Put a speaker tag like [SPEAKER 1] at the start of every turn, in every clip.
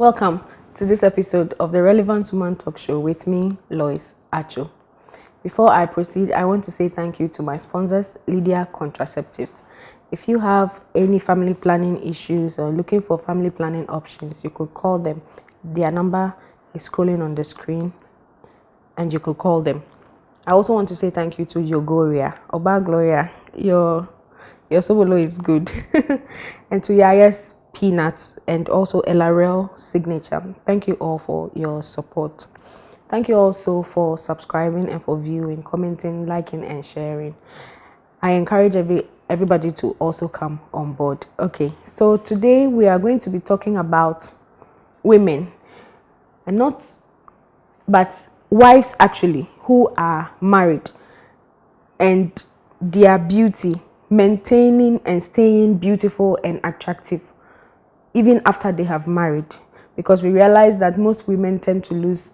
[SPEAKER 1] Welcome to this episode of the Relevant Woman Talk Show with me, Lois Acho. Before I proceed, I want to say thank you to my sponsors, Lydia Contraceptives. If you have any family planning issues or looking for family planning options, you could call them. Their number is scrolling on the screen and you could call them. I also want to say thank you to Yogoria, Oba Gloria. Your Sobolo is good. And to Yaya's Peanuts and also LRL Signature. Thank you all for your support. Thank you also for subscribing and for viewing, commenting, liking and sharing. I encourage everybody to also come on board. Okay, so today we are going to be talking about women, and but wives actually, who are married and their beauty, maintaining and staying beautiful and attractive even after they have married, because we realize that most women tend to lose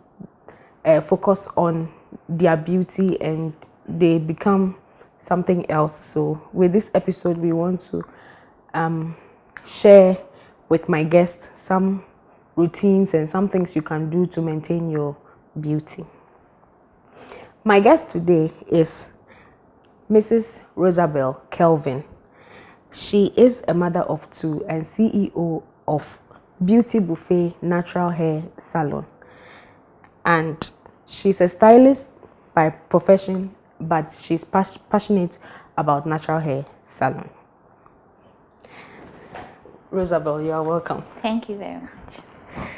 [SPEAKER 1] focus on their beauty and they become something else. So with this episode we want to share with my guests some routines and some things you can do to maintain your beauty. My guest today is Mrs. Rosabel Kelvin. She is a mother of two and CEO of Beauty Buffet Natural Hair Salon. And she's a stylist by profession, but she's passionate about natural hair salon. Rosabel, you are welcome.
[SPEAKER 2] Thank you very much.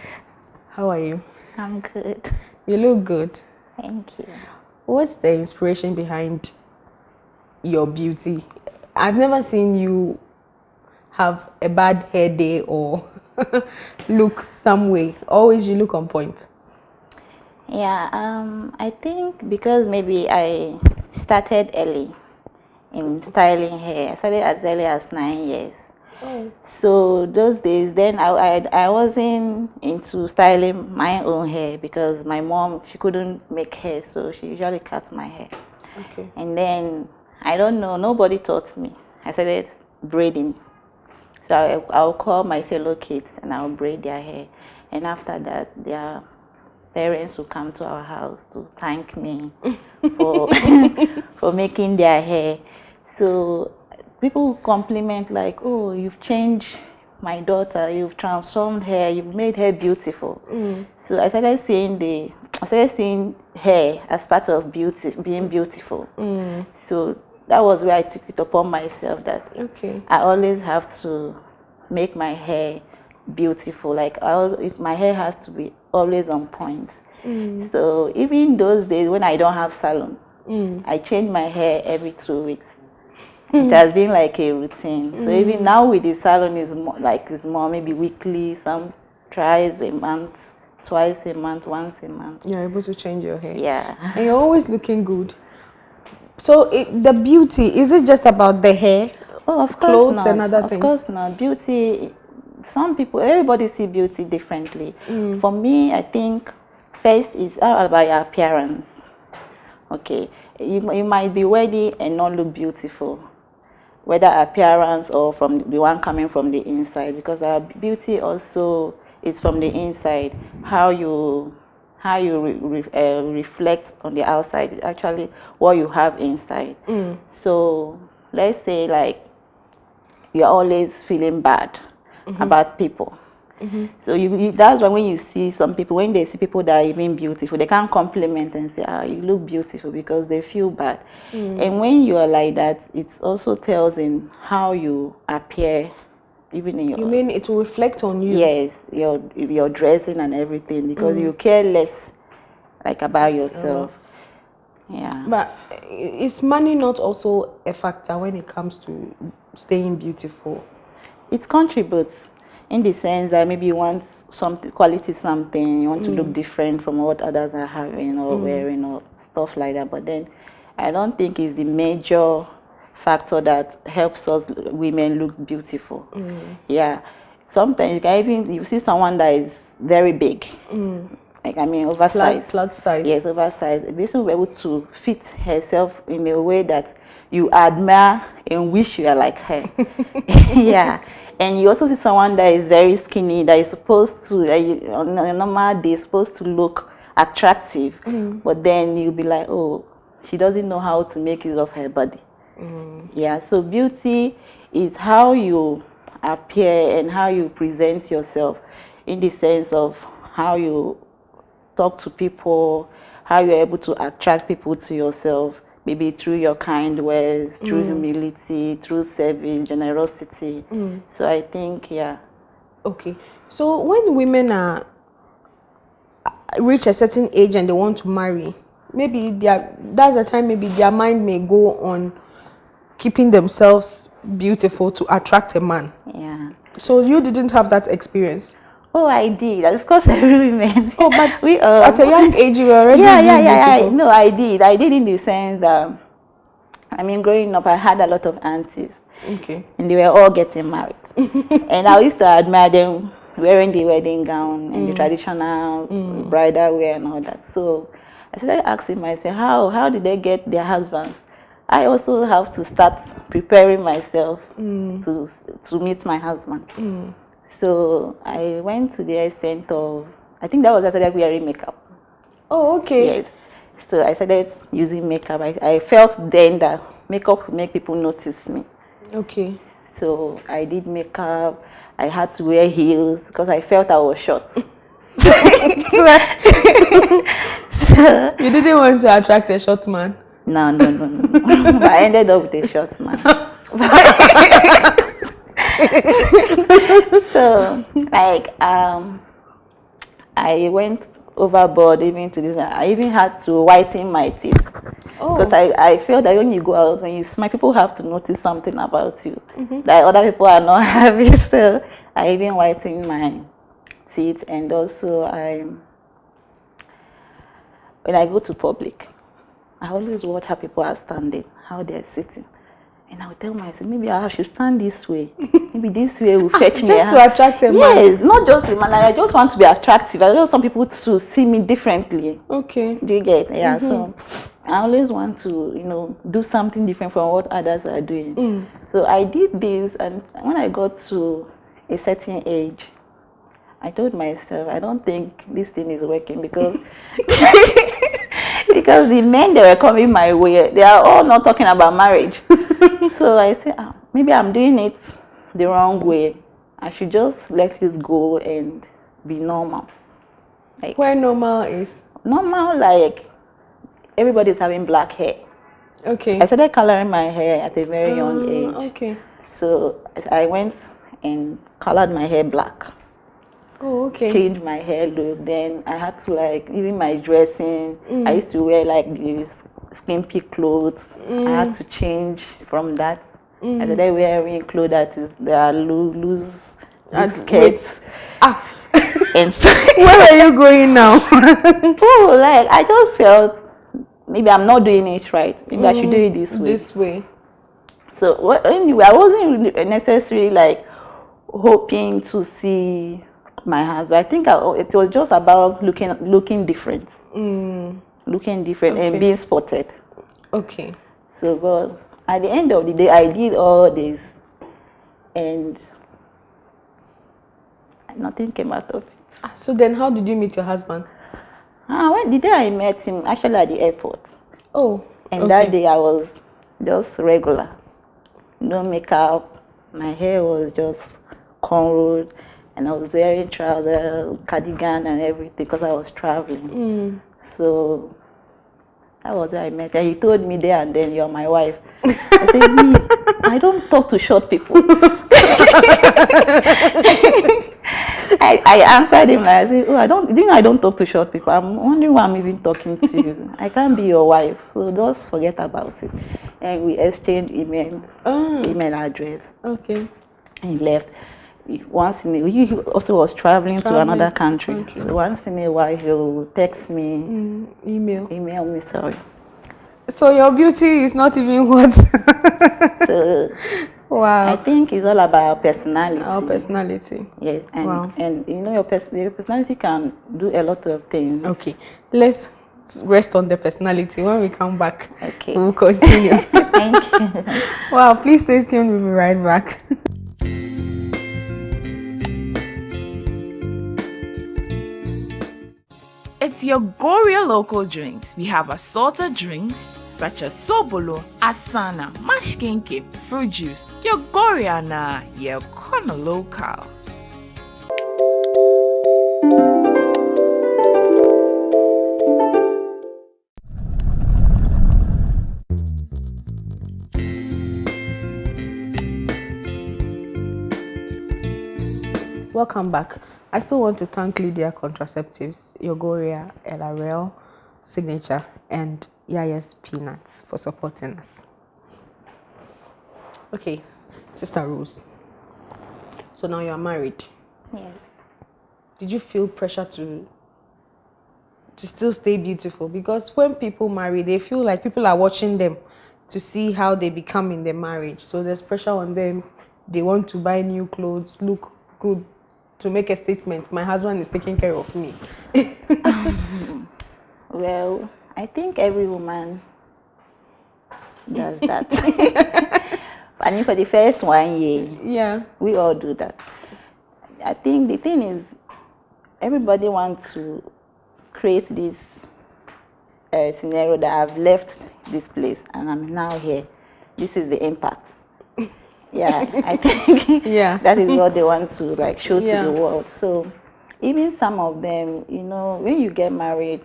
[SPEAKER 1] How are you?
[SPEAKER 2] I'm good.
[SPEAKER 1] You look good.
[SPEAKER 2] Thank you.
[SPEAKER 1] What's the inspiration behind your beauty? I've never seen you have a bad hair day or look some way. Always you look on point.
[SPEAKER 2] Yeah, I think because maybe I started early in styling hair. I started as early as 9 years.
[SPEAKER 1] Oh.
[SPEAKER 2] So those days, then I wasn't into styling my own hair because my mom, she couldn't make hair, so she usually cuts my hair.
[SPEAKER 1] Okay.
[SPEAKER 2] And then, I don't know, nobody taught me. I started braiding. So I'll call my fellow kids and I'll braid their hair. And after that, their parents will come to our house to thank me for for making their hair. So people compliment like, oh, you've changed my daughter, you've transformed her, you've made her beautiful. So I started seeing hair as part of beauty, being beautiful. So that was where I took it upon myself that I always have to make my hair beautiful. Like my hair has to be always on point. So even those days when I don't have salon, I change my hair every 2 weeks. It has been like a routine. So even now with the salon is more maybe weekly, some twice a month, twice a month, once a month.
[SPEAKER 1] You're able to change your hair.
[SPEAKER 2] Yeah.
[SPEAKER 1] And you're always looking good. So the beauty, is it just about the hair?
[SPEAKER 2] Oh, of course
[SPEAKER 1] clothes
[SPEAKER 2] not.
[SPEAKER 1] And other
[SPEAKER 2] of
[SPEAKER 1] things?
[SPEAKER 2] course not. Beauty, everybody see beauty differently. For me, I think first is all about your appearance. Okay, you might be ready and not look beautiful, whether appearance or from the one coming from the inside, because our beauty also is from the inside. How you reflect on the outside is actually what you have inside. So let's say like you're always feeling bad about people. So that's why when you see some people, when they see people that are even beautiful, they can't compliment and say, you look beautiful, because they feel bad. And when you are like that, it also tells in how you appear, even in your...
[SPEAKER 1] You mean it will reflect on you?
[SPEAKER 2] Yes, your dressing and everything, because you care less like about yourself. Yeah.
[SPEAKER 1] But is money not also a factor when it comes to staying beautiful?
[SPEAKER 2] It contributes in the sense that maybe you want something, something, you want to look different from what others are having or wearing or stuff like that. But then I don't think it's the major factor that helps us women look beautiful. Yeah. Sometimes you see someone that is very big. Like, I mean, oversized.
[SPEAKER 1] Flat size.
[SPEAKER 2] Yes, oversized. The person will be able to fit herself in a way that you admire and wish you are like her. Yeah. And you also see someone that is very skinny, that is supposed to, on a normal day, supposed to look attractive, but then you'll be like, oh, she doesn't know how to make use of her body. Yeah, so beauty is how you appear and how you present yourself, in the sense of how you talk to people, how you're able to attract people to yourself, maybe through your kind words, through humility, through service, generosity. So I think, yeah.
[SPEAKER 1] Okay. So when women are reach a certain age and they want to marry, maybe that's the time maybe their mind may go on keeping themselves beautiful to attract a man.
[SPEAKER 2] Yeah.
[SPEAKER 1] So you didn't have that experience?
[SPEAKER 2] Oh, I did. Of course, every woman.
[SPEAKER 1] Oh, but
[SPEAKER 2] we
[SPEAKER 1] at a young age you were already beautiful.
[SPEAKER 2] No, I did. I did in the sense that, I mean, growing up, I had a lot of aunties.
[SPEAKER 1] Okay.
[SPEAKER 2] And they were all getting married. And I used to admire them wearing the wedding gown and the traditional bridal wear and all that. So I started asking myself, how did they get their husbands? I also have to start preparing myself to meet my husband. So I went to the extent of, I think that was I started wearing makeup.
[SPEAKER 1] Oh, okay.
[SPEAKER 2] Yes. So I started using makeup. I felt then that makeup would make people notice me.
[SPEAKER 1] Okay.
[SPEAKER 2] So I did makeup. I had to wear heels because I felt I was short. So,
[SPEAKER 1] you didn't want to attract a short man?
[SPEAKER 2] No. But I ended up with a short man. So, like, I went overboard even to this. I even had to whiten my teeth. Because I feel that when you go out, when you smile, people have to notice something about you that other people are not having. So I even whitened my teeth, and also when I go to public, I always watch how people are standing, how they're sitting. And I would tell myself, maybe I should stand this way. Maybe this way will fetch me.
[SPEAKER 1] Just to attract a man?
[SPEAKER 2] Yes, not just the man. I just want to be attractive. I just want people to see me differently.
[SPEAKER 1] Okay.
[SPEAKER 2] Do you get? Yeah, so I always want to, do something different from what others are doing. So I did this, and when I got to a certain age, I told myself, I don't think this thing is working because because the men that were coming my way, they are all not talking about marriage. So I said, maybe I'm doing it the wrong way. I should just let it go and be normal. Like,
[SPEAKER 1] where normal is?
[SPEAKER 2] Normal, like everybody's having black hair.
[SPEAKER 1] Okay.
[SPEAKER 2] I started coloring my hair at a very young age.
[SPEAKER 1] Okay.
[SPEAKER 2] So I went and colored my hair black.
[SPEAKER 1] Oh, okay.
[SPEAKER 2] Changed my hair look. Then I had to, like, even my dressing. I used to wear like these skimpy clothes. I had to change from that. I started wearing clothes that are loose skirts. And so
[SPEAKER 1] where are you going now?
[SPEAKER 2] Oh, like I just felt maybe I'm not doing it right. Maybe I should do it this way.
[SPEAKER 1] This way.
[SPEAKER 2] So anyway, I wasn't really necessarily like hoping to see my husband. I think it was just about looking different, looking different, and being spotted.
[SPEAKER 1] Okay.
[SPEAKER 2] So, but at the end of the day, I did all this, and nothing came out of it.
[SPEAKER 1] So then, how did you meet your husband?
[SPEAKER 2] Well, the day I met him, actually at the airport.
[SPEAKER 1] Oh.
[SPEAKER 2] And that day I was just regular, no makeup. My hair was just cornrowed, and I was wearing trousers, cardigan, and everything because I was traveling. So that was where I met. And he told me there and then, "You're my wife." I said, "Me, I don't talk to short people." I answered him, like, I said, "Oh, I don't talk to short people. I'm wondering why I'm even talking to you. I can't be your wife, so just forget about it." And we exchanged email address.
[SPEAKER 1] Okay.
[SPEAKER 2] And he left. Once in a while, he also was traveling to another country. So once in a while, he'll text me, email me, sorry.
[SPEAKER 1] So your beauty is not even what?
[SPEAKER 2] So, wow. I think it's all about personality.
[SPEAKER 1] Our personality.
[SPEAKER 2] Yes, and your personality can do a lot of things.
[SPEAKER 1] Okay, let's rest on the personality. When we come back,
[SPEAKER 2] okay,
[SPEAKER 1] we'll continue.
[SPEAKER 2] Thank you.
[SPEAKER 1] Wow, please stay tuned. We'll be right back.
[SPEAKER 3] It's your Goria local drinks. We have assorted drinks such as Sobolo, Asana, Mashkinke, fruit juice. Your Goria na, your corner local.
[SPEAKER 1] Welcome back. I still want to thank Lydia Contraceptives, Yogoria, LRL, Signature, and Yaya's Peanuts for supporting us. Okay, Sister Rose. So now you are married.
[SPEAKER 2] Yes.
[SPEAKER 1] Did you feel pressure to still stay beautiful? Because when people marry, they feel like people are watching them to see how they become in their marriage. So there's pressure on them. They want to buy new clothes, look good, to make a statement. My husband is taking care of me.
[SPEAKER 2] Well, I think every woman does that. I mean, for the first 1 year,
[SPEAKER 1] Yeah.
[SPEAKER 2] we all do that. I think the thing is, everybody wants to create this scenario that I've left this place and I'm now here. This is the impact. Yeah, I think
[SPEAKER 1] Yeah.
[SPEAKER 2] that is what they want to like show
[SPEAKER 1] Yeah.
[SPEAKER 2] to the world. So even some of them, you know, when you get married,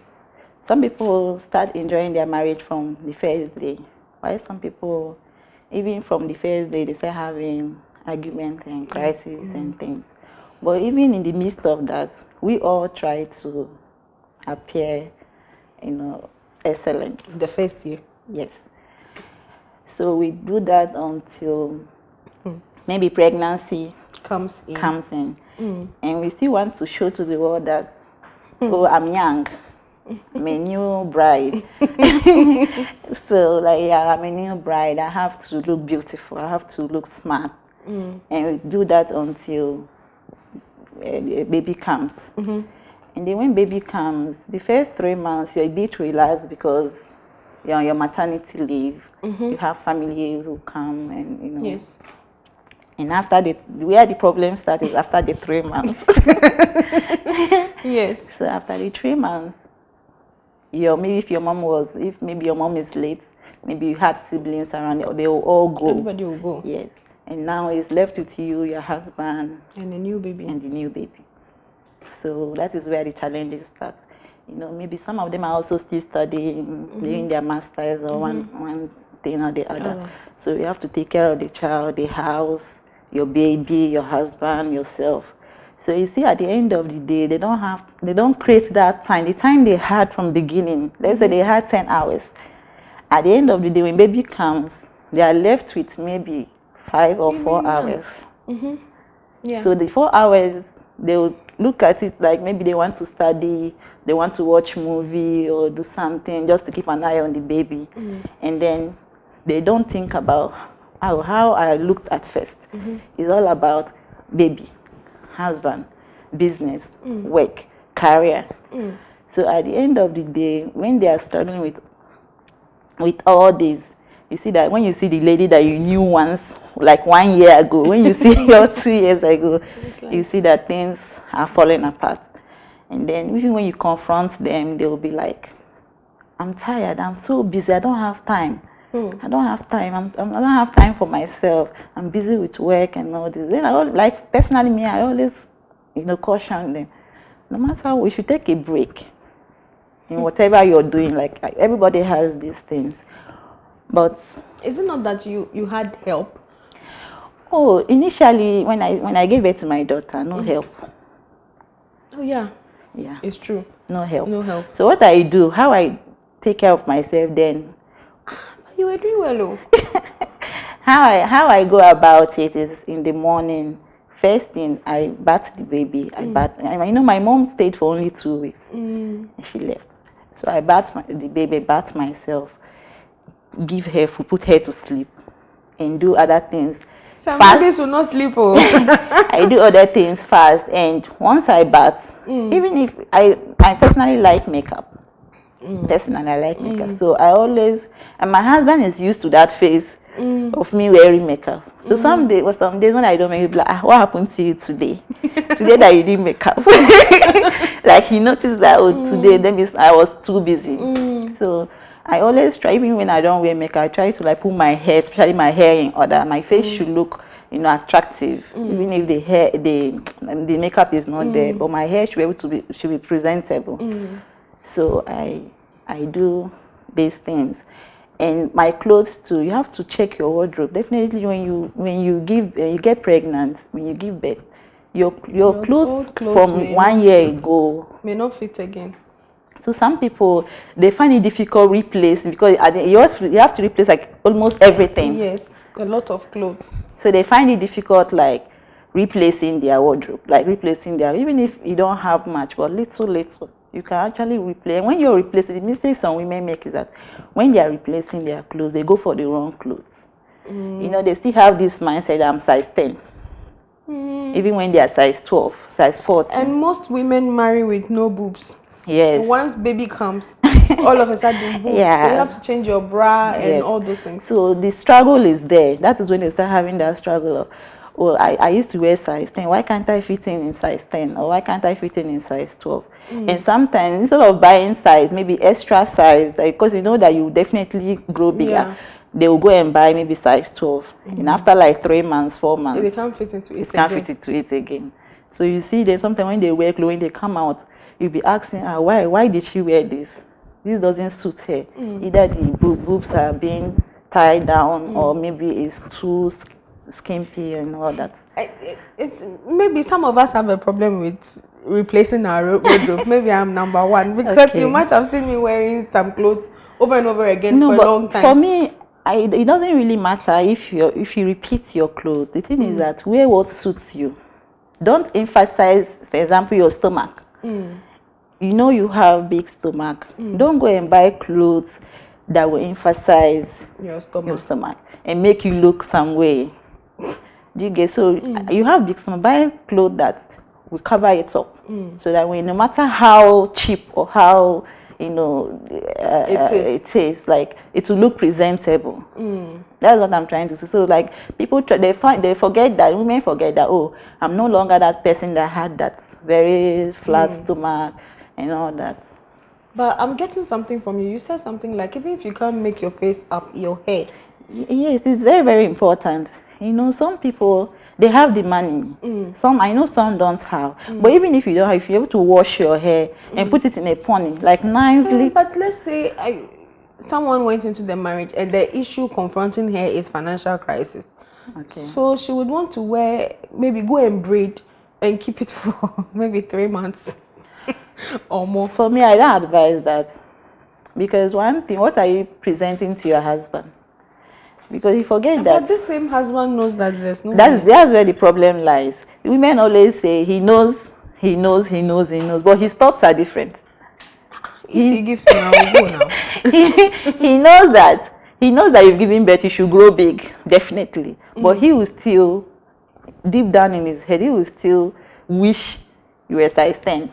[SPEAKER 2] some people start enjoying their marriage from the first day. While some people, even from the first day, they start having arguments and crises and things. But even in the midst of that, we all try to appear, you know, excellent.
[SPEAKER 1] The first year.
[SPEAKER 2] Yes. So we do that until maybe pregnancy
[SPEAKER 1] Comes in.
[SPEAKER 2] And we still want to show to the world that, oh, I'm young. I'm a new bride. So, like, yeah, I'm a new bride. I have to look beautiful. I have to look smart. And we do that until a baby comes. And then when baby comes, the first 3 months, you're a bit relaxed because you're on your maternity leave. You have family who come and, you know.
[SPEAKER 1] Yes.
[SPEAKER 2] And after where the problem starts is after the 3 months.
[SPEAKER 1] Yes.
[SPEAKER 2] So after the 3 months, maybe your mom is late, maybe you had siblings around, they will all go.
[SPEAKER 1] Everybody will go.
[SPEAKER 2] Yes. And now it's left with you, your husband,
[SPEAKER 1] And a new baby.
[SPEAKER 2] and the new baby. So that is where the challenges start. You know, maybe some of them are also still studying, doing their masters or one thing or the other. So you have to take care of the child, the house, your baby, your husband, yourself. So you see, at the end of the day, they don't create that time. The time they had from beginning, let's say they had 10 hours. At the end of the day, when baby comes, they are left with maybe 5 or 4 hours.
[SPEAKER 1] Yeah.
[SPEAKER 2] So the 4 hours, they will look at it like maybe they want to study, they want to watch movie or do something just to keep an eye on the baby. And then they don't think about how I looked at first. It's all about baby, husband, business, work, career. So at the end of the day, when they are struggling with all this, you see that when you see the lady that you knew once, like 1 year ago, when you see her 2 years ago, you see that things are falling apart. And then even when you confront them, they will be like, I'm tired, I'm so busy, I don't have time. I don't have time. I don't have time for myself. I'm busy with work and all this. Then personally, me, I always, caution them. No matter how, we should take a break in whatever you're doing. Like everybody has these things, but
[SPEAKER 1] is it not that you had help?
[SPEAKER 2] Oh, initially when I gave birth to my daughter, no help.
[SPEAKER 1] Oh yeah.
[SPEAKER 2] Yeah.
[SPEAKER 1] It's true.
[SPEAKER 2] No help.
[SPEAKER 1] No help.
[SPEAKER 2] So what I do, how I take care of myself then.
[SPEAKER 1] You were doing well, oh.
[SPEAKER 2] How I go about it is in the morning. First thing, I bath the baby. My mom stayed for only 2 weeks and she left. So I bath the baby, bath myself, give her food, put her to sleep, and do other things.
[SPEAKER 1] Some babies will not sleep, oh.
[SPEAKER 2] I do other things fast, and once I bath, even if I personally like makeup. Personally, I like makeup. So I always, and my husband is used to that phase of me wearing makeup. So some days when I don't make it, like, what happened to you today? Today that you didn't make up. Like he noticed that today I was too busy. So I always try, even when I don't wear makeup, I try to like put my hair, especially my hair, in order. My face should look, attractive, even if the makeup is not there. But my hair should be presentable. So I do these things. And my clothes too, you have to check your wardrobe. Definitely when you get pregnant, when you give birth, your clothes from 1 year ago
[SPEAKER 1] may not fit again.
[SPEAKER 2] So some people, they find it difficult replacing, because you have to replace like almost everything.
[SPEAKER 1] Yes, a lot of clothes.
[SPEAKER 2] So they find it difficult like replacing their wardrobe, like replacing even if you don't have much, but little, you can actually replace. And when you're replacing, the mistake some women make is that when they are replacing their clothes, they go for the wrong clothes. They still have this mindset that I'm size 10. Even when they are size 12, size 14.
[SPEAKER 1] And most women marry with no boobs.
[SPEAKER 2] Yes.
[SPEAKER 1] Once baby comes, all of a sudden boobs.
[SPEAKER 2] Yeah.
[SPEAKER 1] So you have to change your bra and all those things.
[SPEAKER 2] So the struggle is there. That is when they start having that struggle of, well, I used to wear size 10. Why can't I fit in size 10? Or why can't I fit in size 12? And sometimes instead of buying size, maybe extra size, because you know that you definitely grow bigger, they will go and buy maybe size 12. And after like 3 months, 4 months,
[SPEAKER 1] they can't fit into it.
[SPEAKER 2] It can't fit into it again. So you see them sometimes when they wear clothes, when they come out, you'll be asking her, why did she wear this? This doesn't suit her. Either the boobs are being tied down, or maybe it's too skimpy and all that.
[SPEAKER 1] It's maybe some of us have a problem with replacing our wardrobe. Maybe I'm number one, because you might have seen me wearing some clothes over and over again for a long time.
[SPEAKER 2] For me, it doesn't really matter if you repeat your clothes. The thing is that wear what suits you. Don't emphasize, for example, your stomach. You know you have big stomach. Don't go and buy clothes that will emphasize
[SPEAKER 1] your
[SPEAKER 2] stomach and make you look some way. Do you get? So you have big stomach, buy clothes that will cover it up, so that no matter how cheap or how it is, like it will look presentable. That's what I'm trying to say. So like people they forget that, women forget that, oh, I'm no longer that person that had that very flat stomach and all that.
[SPEAKER 1] But I'm getting something from you. You said something like, even if you can't make your face up, your hair.
[SPEAKER 2] Yes, it's very, very important. Some people, they have the money. I know some don't have. But even if you don't have, if you're able to wash your hair and put it in a pony, like nicely.
[SPEAKER 1] But let's say someone went into the marriage and the issue confronting her is financial crisis.
[SPEAKER 2] Okay.
[SPEAKER 1] So she would want to maybe go and braid and keep it for maybe 3 months or more.
[SPEAKER 2] For me, I don't advise that. Because one thing, what are you presenting to your husband? Because you forget that.
[SPEAKER 1] But this same husband knows that there's no.
[SPEAKER 2] That's where the problem lies. Women always say he knows, but his thoughts are different.
[SPEAKER 1] He gives me, I will go now.
[SPEAKER 2] he knows that you've given birth, you should grow big, definitely. But he will still, deep down in his head, he will still wish you were size 10.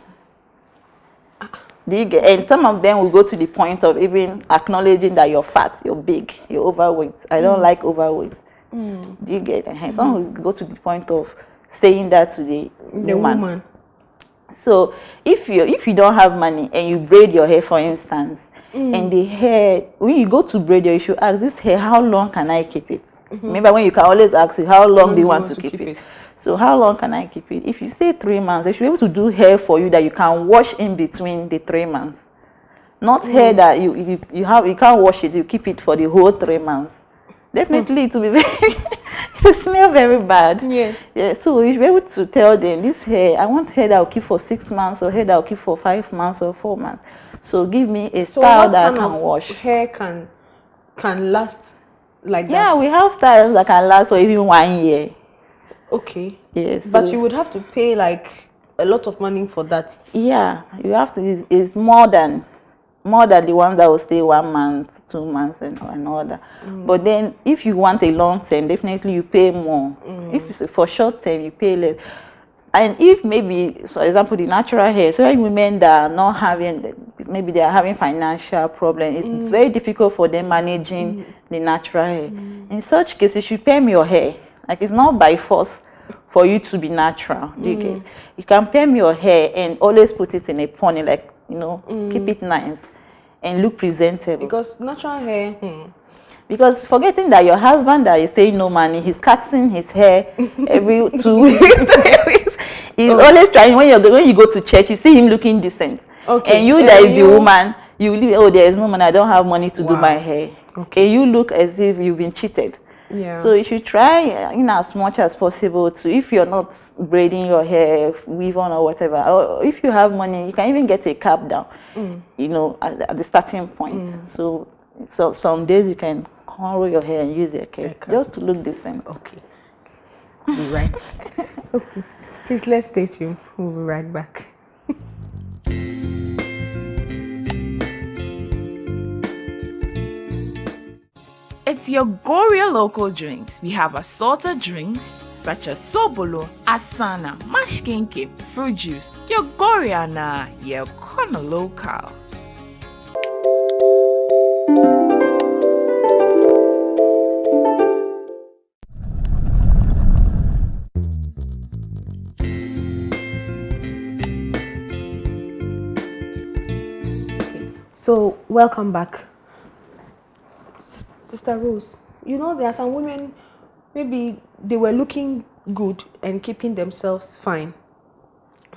[SPEAKER 2] And some of them will go to the point of even acknowledging that you're fat, you're big, you're overweight. I don't like overweight. Do you get it? Some will go to the point of saying that to the woman. So if you don't have money and you braid your hair, for instance, and the hair, when you go to braid you should ask, this hair, how long can I keep it? Remember when you can always ask you, how long do you want to keep it? So how long can I keep it? If you say 3 months, they should be able to do hair for you that you can wash in between the 3 months. Not hair that you can't wash it, you keep it for the whole 3 months. Definitely it will be it will smell very bad.
[SPEAKER 1] Yes.
[SPEAKER 2] Yeah. So you should be able to tell them, this hair, I want hair that will keep for 6 months, or hair that will keep for 5 months or 4 months. So give me a style that I can wash.
[SPEAKER 1] Hair can last like that?
[SPEAKER 2] Yeah, we have styles that can last for even 1 year.
[SPEAKER 1] Okay.
[SPEAKER 2] Yes.
[SPEAKER 1] But you would have to pay like a lot of money for that.
[SPEAKER 2] Yeah, you have to. It's more than the ones that will stay 1 month, 2 months, and all that. But then, if you want a long term, definitely you pay more. If it's for short term, you pay less. And if maybe, for example, the natural hair, so women that are not having, maybe they are having financial problem, it's very difficult for them managing the natural hair. In such case, you should perm your hair. Like, it's not by force for you to be natural. Do you get? You can perm your hair and always put it in a pony, like, you know, keep it nice and look presentable.
[SPEAKER 1] Because natural hair,
[SPEAKER 2] because forgetting that your husband that is saying no money, he's cutting his hair every 2 weeks. He's always trying. When you go to church, you see him looking decent.
[SPEAKER 1] Okay.
[SPEAKER 2] And you that is the woman, you leave, oh, there is no money, I don't have money to do my hair.
[SPEAKER 1] Okay.
[SPEAKER 2] And you look as if you've been cheated.
[SPEAKER 1] Yeah.
[SPEAKER 2] So you should try, you know, as much as possible to, if you're not braiding your hair, weave on or whatever, or if you have money, you can even get a cap down, you know, at the starting point. So some days you can cornrow your hair and use your cap just to look decent.
[SPEAKER 1] Okay. We'll be right back. Okay. Please, let's stay tuned. We'll be right back.
[SPEAKER 3] It's your Goria local drinks. We have assorted drinks such as Sobolo, Asana, Mashkinke, fruit juice. Your Goria na your corner local.
[SPEAKER 1] So, welcome back. Sister Rose, you know, there are some women, maybe they were looking good and keeping themselves fine.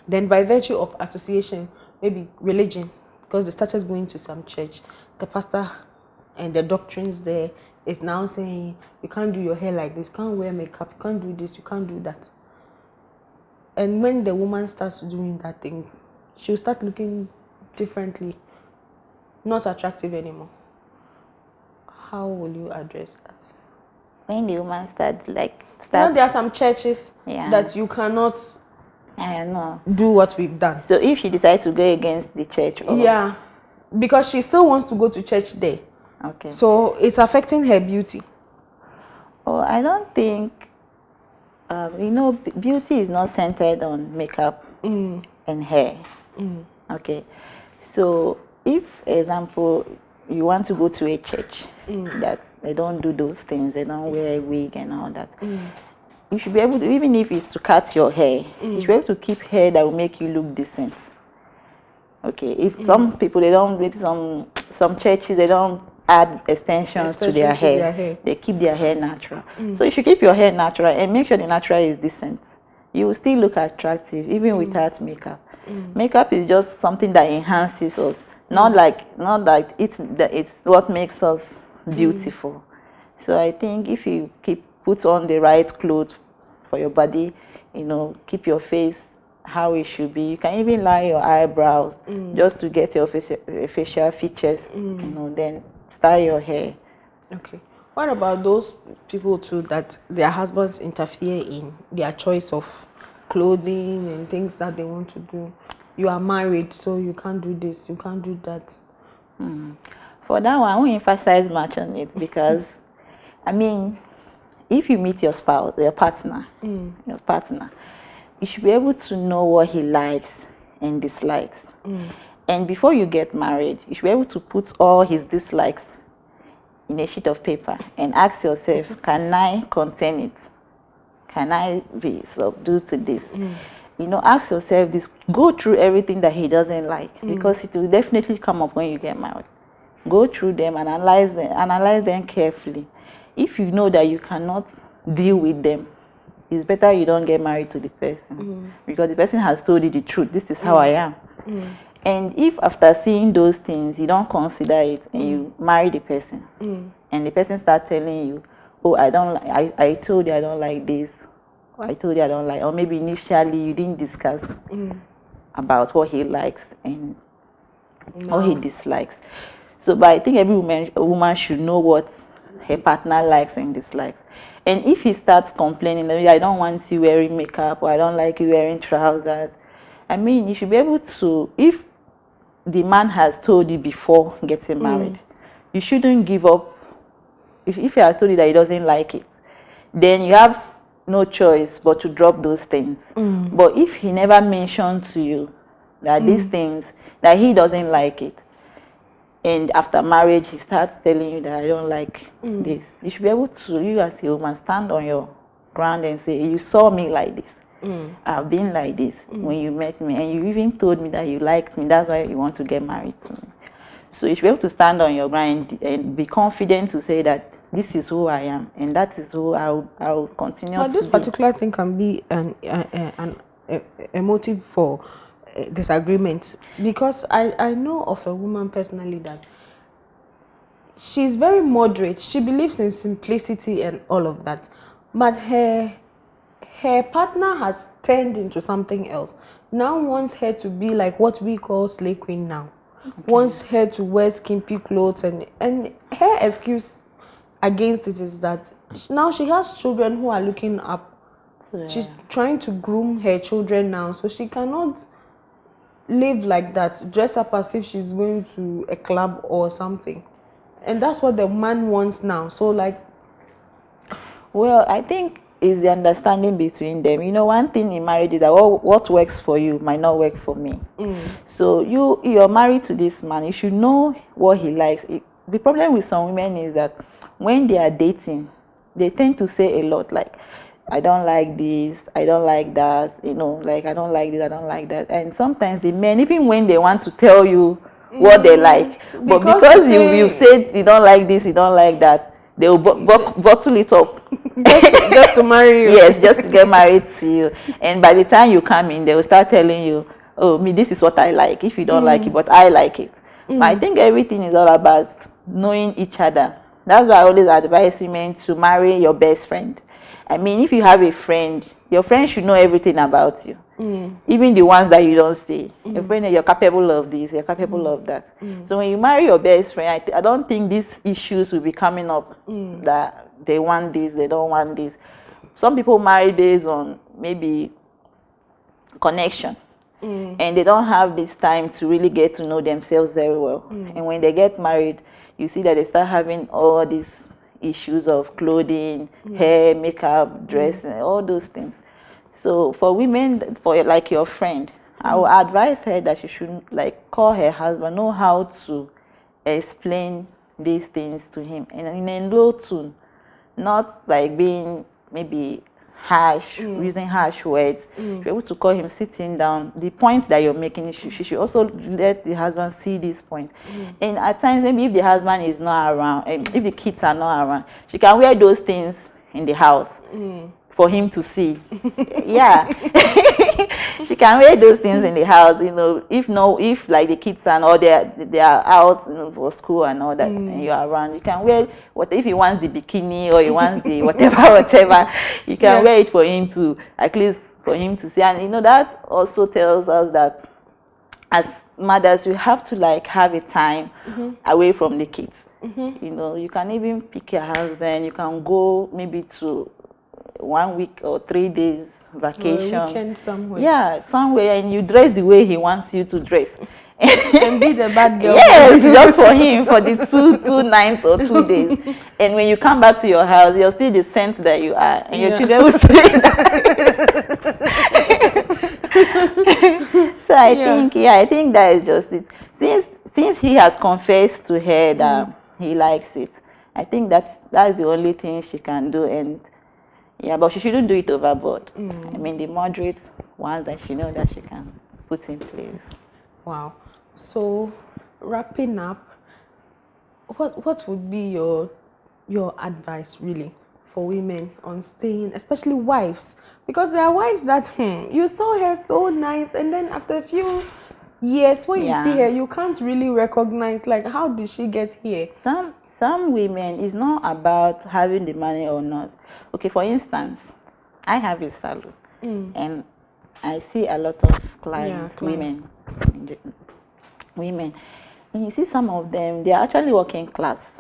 [SPEAKER 1] Then by virtue of association, maybe religion, because they started going to some church, the pastor and the doctrines there is now saying, you can't do your hair like this, you can't wear makeup, you can't do this, you can't do that. And when the woman starts doing that thing, she'll start looking differently, not attractive anymore. How will you address that?
[SPEAKER 2] When the woman
[SPEAKER 1] Now there are some churches that you cannot do what we've done.
[SPEAKER 2] So if she decides to go against the church,
[SPEAKER 1] because she still wants to go to church there.
[SPEAKER 2] Okay.
[SPEAKER 1] So it's affecting her beauty.
[SPEAKER 2] Oh, I don't think. You know, beauty is not centered on makeup and hair. Okay. So if, example, you want to go to a church that they don't do those things, they don't wear a wig and all that, you should be able to, even if it's to cut your hair, you should be able to keep hair that will make you look decent. Okay, if some people, they don't, maybe some churches, they don't add extensions to their hair. They keep their hair natural. So you should keep your hair natural and make sure the natural is decent. You will still look attractive even without makeup. Makeup is just something that enhances us. Not like it's what makes us beautiful. So I think if you put on the right clothes for your body, you know, keep your face how it should be. You can even line your eyebrows just to get your facial features. You know, then style your hair.
[SPEAKER 1] Okay. What about those people too that their husbands interfere in their choice of clothing and things that they want to do? You are married, so you can't do this, you can't do that.
[SPEAKER 2] For that one, I won't emphasize much on it because, I mean, if you meet your spouse, your partner, you should be able to know what he likes and dislikes. And before you get married, you should be able to put all his dislikes in a sheet of paper and ask yourself, can I contain it? Can I be subdued to this? You know, ask yourself this, go through everything that he doesn't like, because it will definitely come up when you get married. Go through them, analyze them carefully. If you know that you cannot deal with them, it's better you don't get married to the person, because the person has told you the truth. This is how I am. And if after seeing those things, you don't consider it and you marry the person, and the person starts telling you, oh, I told you I don't like this, I told you I don't like, or maybe initially you didn't discuss about what he likes and what he dislikes. So, but I think every woman should know what her partner likes and dislikes. And if he starts complaining, I don't want you wearing makeup, or I don't like you wearing trousers, I mean, you should be able to, if the man has told you before getting married, you shouldn't give up. If he has told you that he doesn't like it, then you have no choice but to drop those things. But if he never mentioned to you that these things, that he doesn't like it, and after marriage he starts telling you that I don't like this, you should be able to, you as a woman, stand on your ground and say, you saw me like this, I've been like this when you met me, and you even told me that you liked me, that's why you want to get married to me. So you should be able to stand on your ground and be confident to say that this is who I am, and that is who I'll continue to be.
[SPEAKER 1] But this particular thing can be a motive for disagreement, because I know of a woman personally that she's very moderate. She believes in simplicity and all of that, but her partner has turned into something else. Now wants her to be like what we call slay queen now. Wants her to wear skimpy clothes, and her excuse against it is that now she has children who are looking up. She's trying to groom her children now, so she cannot live like that, dress up as if she's going to a club or something. And that's what the man wants now. So like,
[SPEAKER 2] well, I think is the understanding between them. You know, one thing in marriage is that what works for you might not work for me. So you're married to this man, you should know what he likes. The problem with some women is that when they are dating, they tend to say a lot, like, I don't like this, I don't like that, you know, like, I don't like this, I don't like that. And sometimes the men, even when they want to tell you what they like, but because you said you don't like this, you don't like that, they will bottle it up
[SPEAKER 1] just to marry you.
[SPEAKER 2] Yes, just to get married to you. And by the time you come in, they will start telling you, oh, me, this is what I like, if you don't like it, but I like it. But I think everything is all about knowing each other. That's why I always advise women to marry your best friend. I mean, if you have a friend, your friend should know everything about you. Even the ones that you don't say. Your friend, you're capable of this, you're capable of that. So when you marry your best friend, I don't think these issues will be coming up, that they want this, they don't want this. Some people marry based on maybe connection, and they don't have this time to really get to know themselves very well. And when they get married, you see that they start having all these issues of clothing, hair, makeup, dressing, all those things. So for women, for like your friend, I would advise her that she should like call her husband, know how to explain these things to him, and in a low tone, not like being maybe harsh, using harsh words. You're able to call him, sitting down. The point that you're making, she should also let the husband see this point. And at times, maybe if the husband is not around, and if the kids are not around, she can wear those things in the house for him to see. Yeah. She can wear those things in the house, you know, if like the kids or they are out, you know, for school and all that, and you're around, you can wear what, if he wants the bikini or he wants the whatever, you can wear it for him to, at least for him to see. And you know, that also tells us that as mothers, we have to like have a time away from the kids. You know, you can even pick your husband, you can go maybe to 1 week or 3 days vacation,
[SPEAKER 1] or a weekend somewhere.
[SPEAKER 2] Yeah, somewhere, and you dress the way he wants you to dress.
[SPEAKER 1] And be the bad girl.
[SPEAKER 2] Yes, just for him, for the two nights or 2 days. And when you come back to your house, you're still the scent that you are, and your children will still in that. So I think that is just it. Since he has confessed to her that he likes it, I think that's the only thing she can do. And yeah, but she shouldn't do it overboard. I mean, the moderate ones that she knows that she can put in place.
[SPEAKER 1] Wow. So, wrapping up, what would be your advice really for women on staying, especially wives? Because there are wives that you saw her so nice, and then after a few years, when you see her, you can't really recognize, like, how did she get here?
[SPEAKER 2] Some women, it's not about having the money or not. Okay, for instance, I have a salon, and I see a lot of clients, women, and you see some of them, they are actually working class.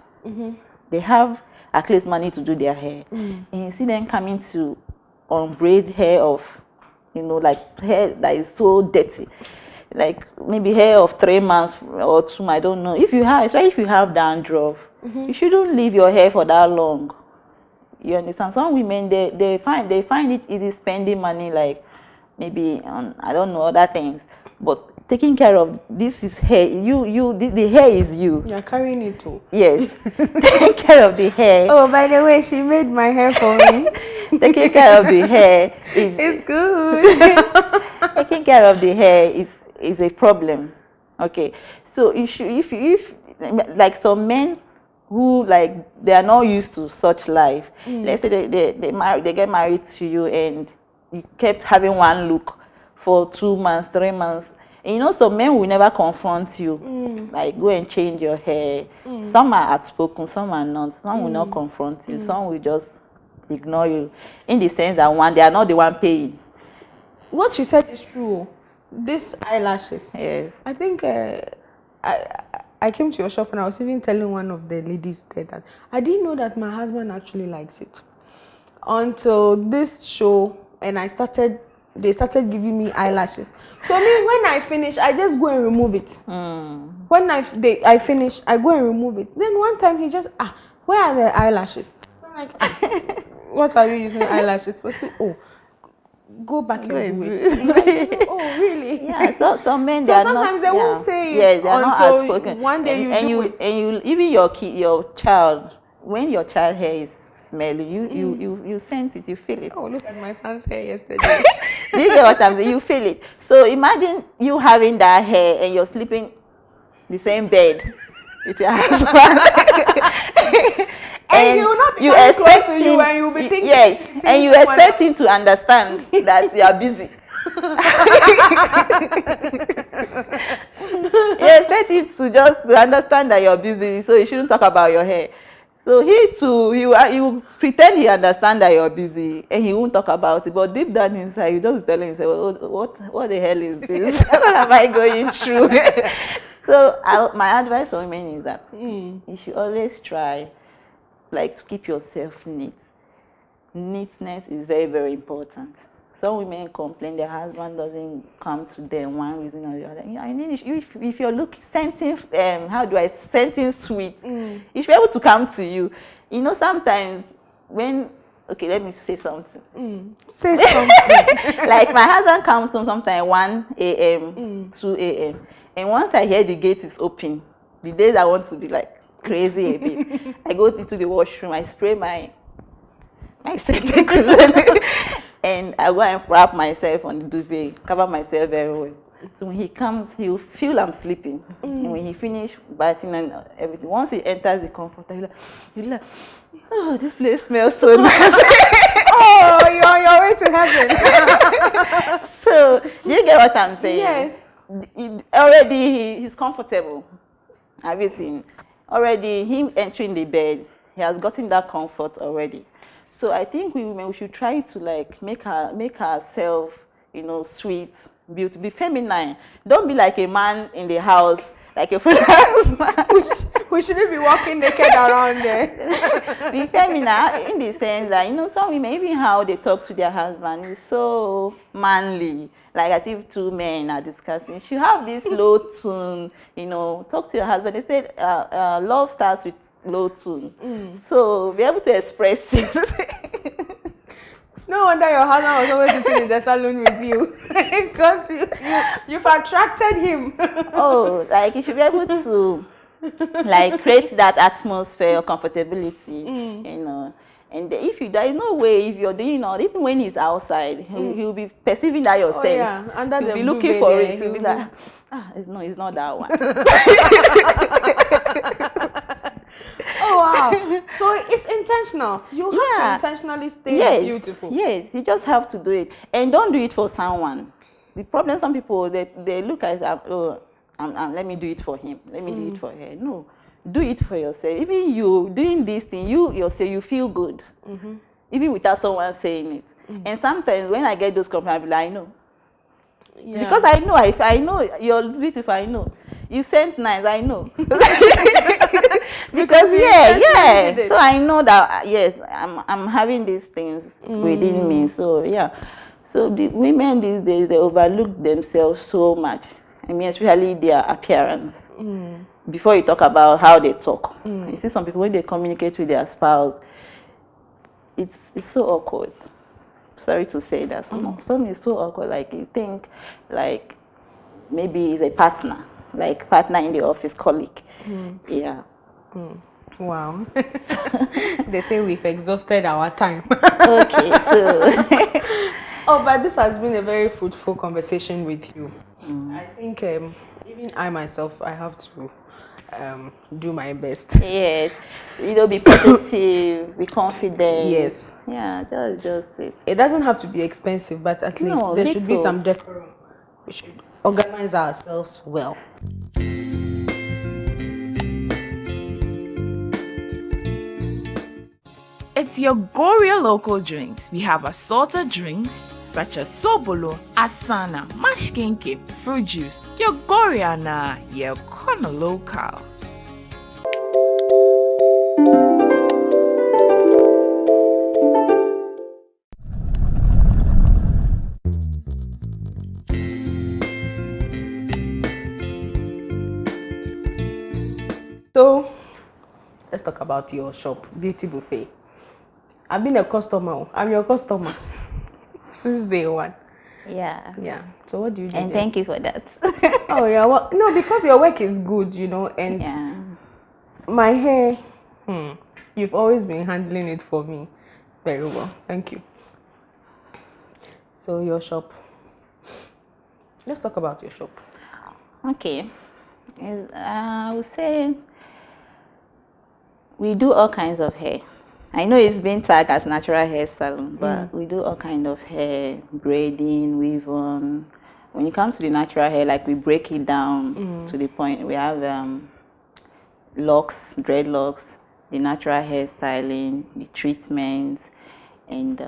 [SPEAKER 2] They have at least money to do their hair, and you see them coming to unbraid hair of, you know, like hair that is so dirty, like maybe hair of 3 months or 2, I don't know. If you have dandruff, you shouldn't leave your hair for that long. You understand? Some women they find it easy spending money, like maybe on, I don't know, other things, but taking care of this is hair. The hair is you.
[SPEAKER 1] You're carrying it too.
[SPEAKER 2] Yes. Taking care of the hair.
[SPEAKER 1] Oh, by the way, she made my hair for me.
[SPEAKER 2] Taking care of the hair is
[SPEAKER 1] It's good.
[SPEAKER 2] taking care of the hair is a problem. Okay, so if like some men who, like, they are not used to such life. Let's say they get married to you and you kept having one look for 2 months, 3 months. And you know, some men will never confront you, like, go and change your hair. Some are outspoken, some are not. Some will not confront you. Some will just ignore you, in the sense that, one, they are not the one paying.
[SPEAKER 1] What you said is true. These eyelashes.
[SPEAKER 2] Yes.
[SPEAKER 1] I think I came to your shop and I was even telling one of the ladies there that I didn't know that my husband actually likes it until this show, and they started giving me eyelashes. So I mean, when I finish, I just go and remove it. When I finish, I go and remove it. Then one time he just, where are the eyelashes? I'm like, what are you using eyelashes for? So, go back and do it. Like, oh, really?
[SPEAKER 2] Yeah. So some men,
[SPEAKER 1] So
[SPEAKER 2] they are
[SPEAKER 1] sometimes
[SPEAKER 2] not,
[SPEAKER 1] they won't say it.
[SPEAKER 2] Yes, they are not
[SPEAKER 1] until
[SPEAKER 2] outspoken.
[SPEAKER 1] one day
[SPEAKER 2] and
[SPEAKER 1] you do it.
[SPEAKER 2] And you, even your child, when your child hair is smelly, you sense it, you feel it.
[SPEAKER 1] Oh, look at my son's hair yesterday.
[SPEAKER 2] Do you get what I'm saying? You feel it. So imagine you having that hair and you're sleeping the same bed with your husband.
[SPEAKER 1] And he will not be
[SPEAKER 2] you
[SPEAKER 1] coming
[SPEAKER 2] expect
[SPEAKER 1] close to you
[SPEAKER 2] him,
[SPEAKER 1] and you'll be thinking,
[SPEAKER 2] yes,
[SPEAKER 1] seeing
[SPEAKER 2] and you
[SPEAKER 1] someone
[SPEAKER 2] expect him to understand that you are busy. You expect him to understand that you're busy, so you shouldn't talk about your hair. So he too, he will pretend he understands that you're busy and he won't talk about it. But deep down inside, you just telling himself, oh, what the hell is this? What am I going through? So my advice for women is that you should always try, like, to keep yourself neat. Neatness is very, very important. Some women complain their husband doesn't come to them, one reason or the other. I mean, if you're looking, scenting sweet, you should be able to come to you. You know, sometimes when, okay, let me say something.
[SPEAKER 1] Say something.
[SPEAKER 2] Like, my husband comes home sometimes 1 a.m., 2 a.m. And once I hear the gate is open, the days I want to be like crazy a bit, I go into the washroom, I spray my scented cologne, and I go and wrap myself on the duvet, cover myself very well. So when he comes, he'll feel I'm sleeping. And when he finish bathing and everything, once he enters the comforter, he'll like, oh, this place smells so nice.
[SPEAKER 1] Oh, you're on your way to heaven.
[SPEAKER 2] So, do you get what I'm saying?
[SPEAKER 1] Yes.
[SPEAKER 2] Already he's comfortable. Everything. Already him entering the bed, he has gotten that comfort already. So I think we should try to, like, make ourselves, you know, sweet, beautiful, be feminine. Don't be like a man in the house, like a husband.
[SPEAKER 1] We shouldn't be walking naked around there.
[SPEAKER 2] Be feminine in the sense that, you know, some women, even how they talk to their husband is so manly, like as if two men are discussing. You should have this low tone, you know, talk to your husband. They said love starts with low tune. So be able to express it.
[SPEAKER 1] No wonder your husband was always sitting in the salon with you. Because you've attracted him.
[SPEAKER 2] Oh, like, you should be able to, like, create that atmosphere of comfortability, you know. And if there is no way, if you're doing all, even when he's outside, he'll be perceiving that yourself.
[SPEAKER 1] Oh, yeah. Under
[SPEAKER 2] He'll
[SPEAKER 1] the
[SPEAKER 2] be looking
[SPEAKER 1] duvet
[SPEAKER 2] for
[SPEAKER 1] there,
[SPEAKER 2] it. He'll be like, it's not that one.
[SPEAKER 1] Oh, wow. So it's intentional. You have to intentionally stay beautiful.
[SPEAKER 2] Yes, you just have to do it. And don't do it for someone. The problem, some people, they look at, let me do it for him. Let me do it for her. No. Do it for yourself. Even you doing this thing, you yourself, you feel good. Even without someone saying it. And sometimes when I get those compliments, I be like, I know. Yeah. Because I know, if I know you're beautiful, I know. You scent nice, I know. Because so I know that yes, I'm having these things within me. So yeah. So the women these days, they overlook themselves so much. I mean, especially their appearance. Before you talk about how they talk. You see some people, when they communicate with their spouse, it's so awkward. Sorry to say that. Some is so awkward. Like you think, like maybe it's a partner in the office, colleague. Yeah.
[SPEAKER 1] Wow. They say we've exhausted our time.
[SPEAKER 2] Okay, so
[SPEAKER 1] Oh, but this has been a very fruitful conversation with you. I think even I myself, I have to do my best.
[SPEAKER 2] yes, be positive, be confident.
[SPEAKER 1] Yes.
[SPEAKER 2] Yeah, that's just it.
[SPEAKER 1] It doesn't have to be expensive, but at least
[SPEAKER 2] No,
[SPEAKER 1] there should be
[SPEAKER 2] little.
[SPEAKER 1] some decorum. We should organize ourselves well.
[SPEAKER 3] It's your Goria local drinks. We have assorted drinks such as Sobolo, Asana, Mashkinke, fruit juice. Your Goria na, your corner local.
[SPEAKER 1] So, let's talk about your shop, Beauty Buffet. I've been a customer. I'm your customer since day one.
[SPEAKER 2] Yeah.
[SPEAKER 1] Yeah. So what do you do?
[SPEAKER 2] And
[SPEAKER 1] there?
[SPEAKER 2] thank you for that.
[SPEAKER 1] Oh yeah. Well, no, because your work is good, and
[SPEAKER 2] Yeah.
[SPEAKER 1] my hair. You've always been handling it for me very well. Thank you. So your shop. Let's talk about your shop.
[SPEAKER 2] Okay. I would say we do all kinds of hair. I know it's been tagged as natural hair salon, but we do all kinds of hair, braiding, weave on. When it comes to the natural hair, like we break it down to the point we have locks, dreadlocks, the natural hair styling, the treatments, and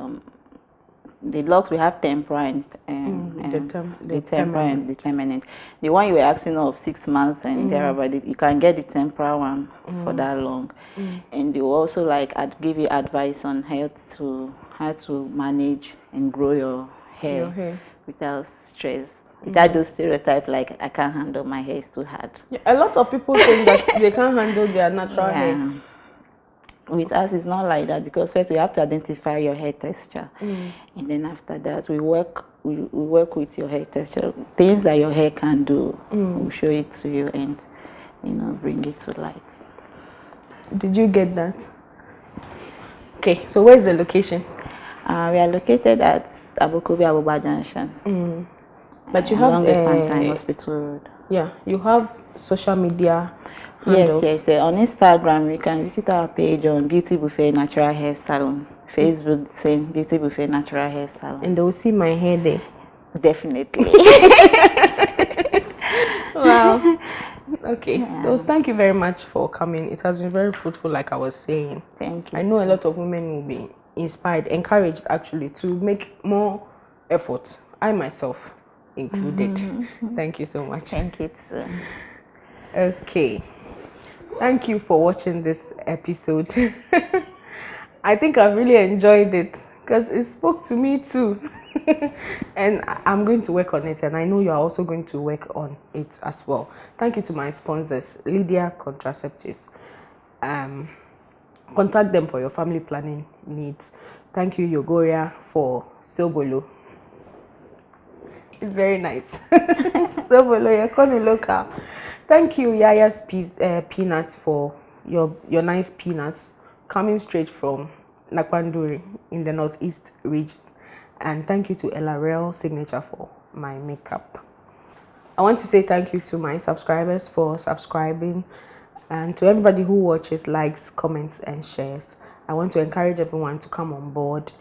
[SPEAKER 2] the locks we have temporary and the temporary and the permanent. The one you were asking of 6 months and thereabout, you can get the temporary one for that long. And they will also give you advice on how to manage and grow your hair without stress. Without those stereotypes like I can't handle my hair, it's too hard.
[SPEAKER 1] Yeah, a lot of people think that they can't handle their natural hair.
[SPEAKER 2] With us, it's not like that because first we have to identify your hair texture, and then after that we work with your hair texture, things that your hair can do. We'll show it to you and bring it to light.
[SPEAKER 1] Did you get that? Okay, so where's the location?
[SPEAKER 2] We are located at Abukubi Abuba Junction.
[SPEAKER 1] But you have
[SPEAKER 2] Fantine Hospital Road.
[SPEAKER 1] Yeah, you have social media handles.
[SPEAKER 2] Yes. On Instagram, you can visit our page on Beauty Buffet Natural Hair Salon. Facebook, same Beauty Buffet Natural Hair Salon.
[SPEAKER 1] And they will see my hair there.
[SPEAKER 2] Definitely.
[SPEAKER 1] Wow. Okay, so thank you very much for coming. It has been very fruitful, like I was saying.
[SPEAKER 2] Thank you.
[SPEAKER 1] I know a lot of women will be inspired, encouraged actually, to make more effort. I myself included. Thank you so much.
[SPEAKER 2] Thank you too.
[SPEAKER 1] Okay. Thank you for watching this episode. I think I really enjoyed it because it spoke to me too. And I'm going to work on it, and I know you are also going to work on it as well. Thank you to my sponsors, Lydia Contraceptives. Contact them for your family planning needs. Thank you, Yogoria, for Sobolo. It's very nice. Sobolo, you're calling local. Thank you, Yaya's Peanuts, for your nice peanuts coming straight from Nakwanduri in the Northeast region. And thank you to LRL Signature for my makeup. I want to say thank you to my subscribers for subscribing, and to everybody who watches, likes, comments, and shares. I want to encourage everyone to come on board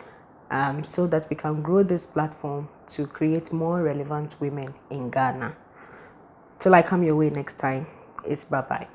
[SPEAKER 1] so that we can grow this platform to create more relevant women in Ghana. Till I come your way next time, it's bye-bye.